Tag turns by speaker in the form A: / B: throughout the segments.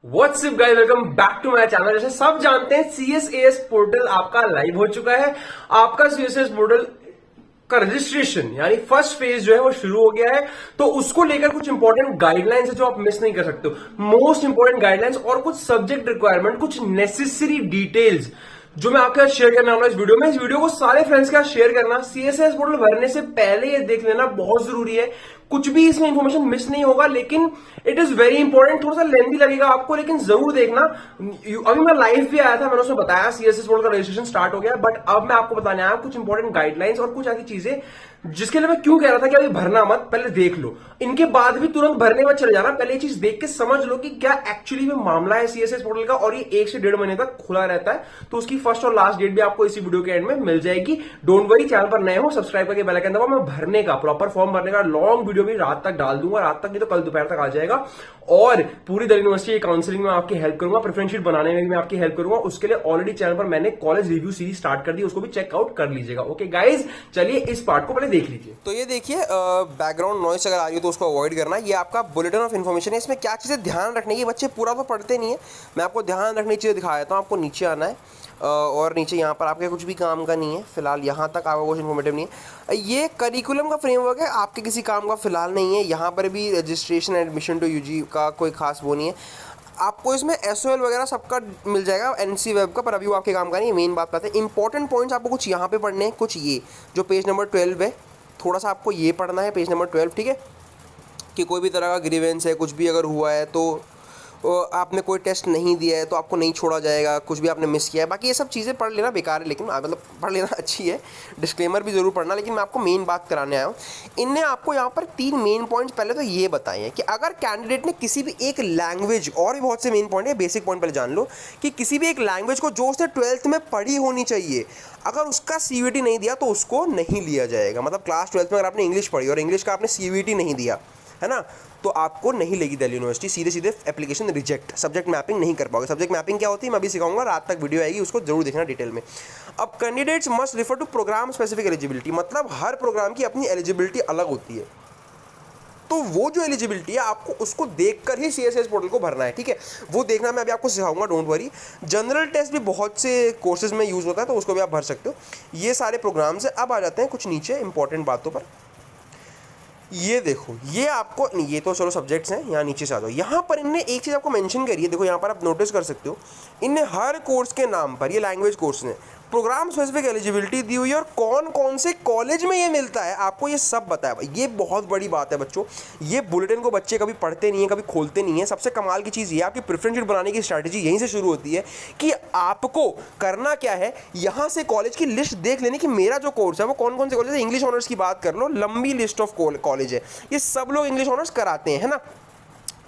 A: What's up guys, welcome back to my channel. जैसे सब जानते हैं सीएसएस पोर्टल आपका लाइव हो चुका है। आपका सीएसएस पोर्टल का रजिस्ट्रेशन यानी फर्स्ट फेज जो है वो शुरू हो गया है। तो उसको लेकर कुछ इंपॉर्टेंट गाइडलाइंस है जो आप मिस नहीं कर सकते हो। मोस्ट इंपॉर्टेंट गाइडलाइंस और कुछ सब्जेक्ट रिक्वायरमेंट, कुछ नेसेसरी डिटेल्स जो मैं आपके साथ शेयर करने वाला हूं इस वीडियो में। इस वीडियो को सारे फ्रेंड्स के साथ शेयर करना। सीएसएस पोर्टल भरने से पहले ये देख लेना बहुत जरूरी है। कुछ भी इसमें इंफॉर्मेशन मिस नहीं होगा, लेकिन इट इज वेरी इंपॉर्टेंट। थोड़ा सा लेंथी लगेगा आपको, लेकिन जरूर देखना। अभी मैं लाइव भी आया था, मैंने उसमें बताया सीएसएस पोर्टल का रजिस्ट्रेशन स्टार्ट हो गया। बट अब मैं आपको बताने आया कुछ इंपॉर्टेंट गाइडलाइंस और कुछ ऐसी चीजें जिसके लिए मैं क्यों कह रहा था कि अभी भरना मत, पहले देख लो। इनके बाद भी तुरंत भरने मत चले जाना। पहले ये चीज देख के समझ लो कि क्या एक्चुअली में मामला है सीएसएस पोर्टल का। और ये 1 से 1.5 महीने तक खुला रहता है, तो उसकी फर्स्ट और लास्ट डेट भी आपको इसी वीडियो के एंड में मिल जाएगी। डोंट वरी, चैनल पर नए हो सब्सक्राइब करके बेल आइकन दबाओ। मैं भरने का प्रॉपर फॉर्म भरने का लॉन्ग वीडियो भी रात तक डाल दूंगा। रात तक नहीं तो कल दोपहर तक आ जाएगा। और पूरी दिल्ली यूनिवर्सिटी काउंसलिंग में आपकी हेल्प करूंगा, प्रेफरेंस शीट बनाने में भी मैं आपकी हेल्प करूंगा। उसके लिए ऑलरेडी चैनल पर मैंने कॉलेज रिव्यू सीरीज स्टार्ट कर दी, उसको भी चेकआउट कर लीजिएगा। ओके गाइज, चलिए इस पार्ट को पहले देख लीजिए।
B: तो ये देखिए, बैकग्राउंड नॉइस अगर आ रही हो तो उसको अवॉइड करना। ये आपका बुलेटिन ऑफ इन्फॉर्मेशन है। इसमें क्या चीज़ें ध्यान रखने की, बच्चे पूरा तो पढ़ते नहीं है, मैं आपको ध्यान रखने की चीज़ें दिखा देता हूँ। आपको नीचे आना है और नीचे यहाँ पर आपके कुछ भी काम का नहीं है फिलहाल, यहाँ तक आपका कुछ इन्फॉर्मेटिव नहीं है। ये करिकुलम का फ्रेमवर्क है, आपके किसी काम का फिलहाल नहीं है। यहाँ पर भी रजिस्ट्रेशन एडमिशन टू यूजी का कोई खास वो नहीं है। आपको इसमें एसओएल वगैरह सबका मिल जाएगा एनसी वेब का, पर अभी वो आपके काम का नहीं है। मेन बात करते हैं इंपॉर्टेंट पॉइंट्स, आपको कुछ यहाँ पे पढ़ने हैं, कुछ ये जो पेज नंबर 12 है, थोड़ा सा आपको ये पढ़ना है पेज नंबर 12, ठीक है। कि कोई भी तरह का ग्रीवेंस है, कुछ भी अगर हुआ है तो आपने कोई टेस्ट नहीं दिया है तो आपको नहीं छोड़ा जाएगा, कुछ भी आपने मिस किया है। बाकी ये सब चीज़ें पढ़ लेना बेकार है, लेकिन मतलब पढ़ लेना अच्छी है। डिस्क्लेमर भी ज़रूर पढ़ना, लेकिन मैं आपको मेन बात कराने आया हूँ। इनने आपको यहाँ पर 3 मेन पॉइंट्स पहले तो ये बताए हैं कि अगर कैंडिडेट ने किसी भी एक लैंग्वेज, और भी बहुत से मेन पॉइंट है, बेसिक पॉइंट पहले जान लो कि किसी भी एक लैंग्वेज को जो उसने 12th में पढ़ी होनी चाहिए, अगर उसका सीवीटी नहीं दिया तो उसको नहीं लिया जाएगा। मतलब क्लास 12th में अगर आपने इंग्लिश पढ़ी और इंग्लिश का आपने सीवीटी नहीं दिया है ना, तो आपको नहीं लेगी दिल्ली यूनिवर्सिटी, सीधे सीधे एप्लीकेशन रिजेक्ट। सब्जेक्ट मैपिंग नहीं कर पाओगे। सब्जेक्ट मैपिंग क्या होती है मैं अभी सिखाऊंगा, रात तक वीडियो आएगी, उसको जरूर देखना डिटेल में। अब candidates must refer to programme specific eligibility, मतलब हर प्रोग्राम की अपनी एलिजिबिलिटी अलग होती है। तो वो जो एलिजिबिलिटी है आपको उसको देखकर ही सीएसएस पोर्टल को भरना है, ठीक है। वो देखना मैं अभी आपको सिखाऊंगा, डोंट वरी। जनरल टेस्ट भी बहुत से कोर्सेज में यूज़ होता है, तो उसको भी आप भर सकते हो। ये सारे प्रोग्राम्स है। अब आ जाते हैं कुछ नीचे इंपॉर्टेंट बातों पर। ये देखो, ये आपको, ये तो चलो सब्जेक्ट्स हैं, यहाँ नीचे से आ जाओ। यहाँ पर इनने एक चीज़ आपको मेंशन करी है, देखो यहाँ पर आप नोटिस कर सकते हो। इनने हर कोर्स के नाम पर, ये लैंग्वेज कोर्स ने प्रोग्राम स्पेसिफिक एलिजिबिलिटी दी हुई है और कौन कौन से कॉलेज में ये मिलता है आपको ये सब बताया। ये बहुत बड़ी बात है बच्चों। ये बुलेटिन को बच्चे कभी पढ़ते नहीं है, कभी खोलते नहीं है। सबसे कमाल की चीज़ ये, आपकी प्रेफरेंस शीट बनाने की स्ट्रैटेजी यहीं से शुरू होती है कि आपको करना क्या है, यहाँ से कॉलेज की लिस्ट देख लेने की मेरा जो कोर्स है वो कौन कौन से कॉलेज है। इंग्लिश ऑनर्स की बात कर लो, लंबी लिस्ट ऑफ कॉलेज है, ये सब लोग इंग्लिश ऑनर्स कराते हैं, है ना।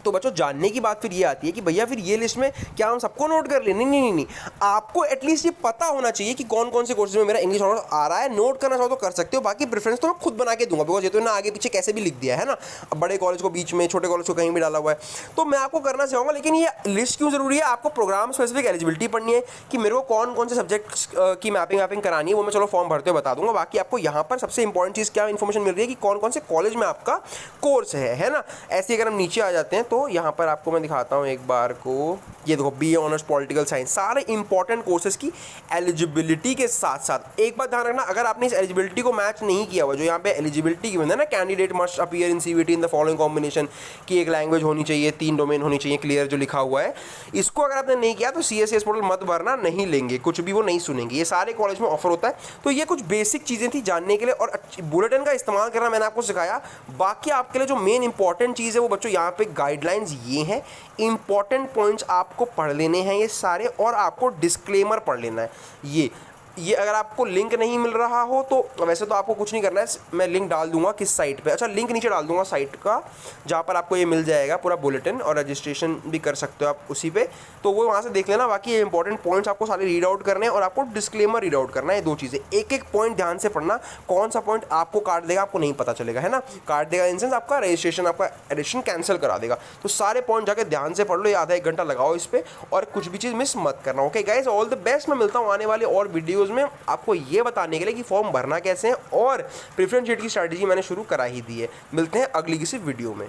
B: तो बच्चों जानने की बात फिर ये आती है कि भैया फिर ये लिस्ट में क्या हम सबको नोट कर लें? नहीं, आपको एटलीस्ट ये पता होना चाहिए कि कौन कौन से कोर्सेज में मेरा इंग्लिश ऑनर्स आ रहा है। नोट करना चाहो तो कर सकते हो, बाकी प्रेफरेंस तो मैं खुद बना के दूंगा, बिकॉज ये तो ना आगे पीछे कैसे भी लिख दिया है ना। अब बड़े कॉलेज को बीच में, छोटे कॉलेज को कहीं भी डाला हुआ है, तो मैं आपको करना चाहूँगा। लेकिन ये लिस्ट क्यों जरूरी है? आपको प्रोग्राम स्पेसिफिक एलिजिबिलिटी पढ़नी है कि मेरे को कौन कौन से सब्जेक्ट्स की मैपिंग करानी है, वो मैं चलो फॉर्म भरते हुए बता दूंगा। बाकी आपको यहाँ पर सबसे इंपॉर्टेंट चीज़ क्या इन्फॉर्मेशन मिल रही है कि कौन कौन से कॉलेज में आपका कोर्स है ना। ऐसे अगर हम नीचे आ जाते हैं तो यहाँ पर आपको मैं दिखाता हूँ एक बार को। ये देखो, बीए ऑनर्स पॉलिटिकल साइंस, सारे इंपॉर्टेंट कोर्सेज की एलिजिबिलिटी के साथ साथ एक बात ध्यान रखना, अगर आपने इस एलिजिबिलिटी को मैच नहीं किया हुआ, जो यहाँ पे एलिजिबिलिटी की है ना, candidate must appear in CVT in the following combination, की एक लैंग्वेज होनी चाहिए, 3 डोमेन होनी चाहिए, क्लियर जो लिखा हुआ है, इसको अगर आपने नहीं किया तो सीएसएस पोर्टल मत भरना, नहीं लेंगे, कुछ भी वो नहीं सुनेंगे। ये सारे कॉलेज में ऑफर होता है। तो ये कुछ बेसिक चीज़ें थी जानने के लिए, और बुलेटिन का इस्तेमाल करना मैंने आपको सिखाया। बाकी आपके लिए जो मेन इंपॉर्टेंट चीज़ है वो बच्चों यहाँ पे गाइडलाइंस ये हैं, इंपॉर्टेंट पॉइंट्स आपको पढ़ लेने हैं ये सारे, और आपको डिस्क्लेमर पढ़ लेना है। ये अगर आपको लिंक नहीं मिल रहा हो तो वैसे तो आपको कुछ नहीं करना है, मैं लिंक डाल दूंगा किस साइट पे। अच्छा, लिंक नीचे डाल दूंगा साइट का, जहाँ पर आपको ये मिल जाएगा पूरा बुलेटिन, और रजिस्ट्रेशन भी कर सकते हो आप उसी पे, तो वो वहाँ से देख लेना। बाकी ये इंपॉर्टेंट पॉइंट्स आपको सारे रीड आउट करने हैं और आपको डिस्क्लेमर रीड आउट करना है। 2 चीज़ें, एक एक पॉइंट ध्यान से पढ़ना, कौन सा पॉइंट आपको काट देगा आपको नहीं पता चलेगा, है ना। काट देगा इन सेंस आपका रजिस्ट्रेशन, आपका रजिस्ट्रेशन कैंसिल करा देगा। तो सारे पॉइंट जाके ध्यान से पढ़ लो, ये आधा 1 घंटा लगाओ इस पर, और कुछ भी चीज़ मिस मत करना। Okay guys, all the best. मैं मिलता हूँ आने वाले और वीडियोज़ में आपको ये बताने के लिए कि फॉर्म भरना कैसे है, और प्रेफरेंस शीट की स्ट्रैटेजी मैंने शुरू करा ही दी है। मिलते हैं अगली किसी वीडियो में।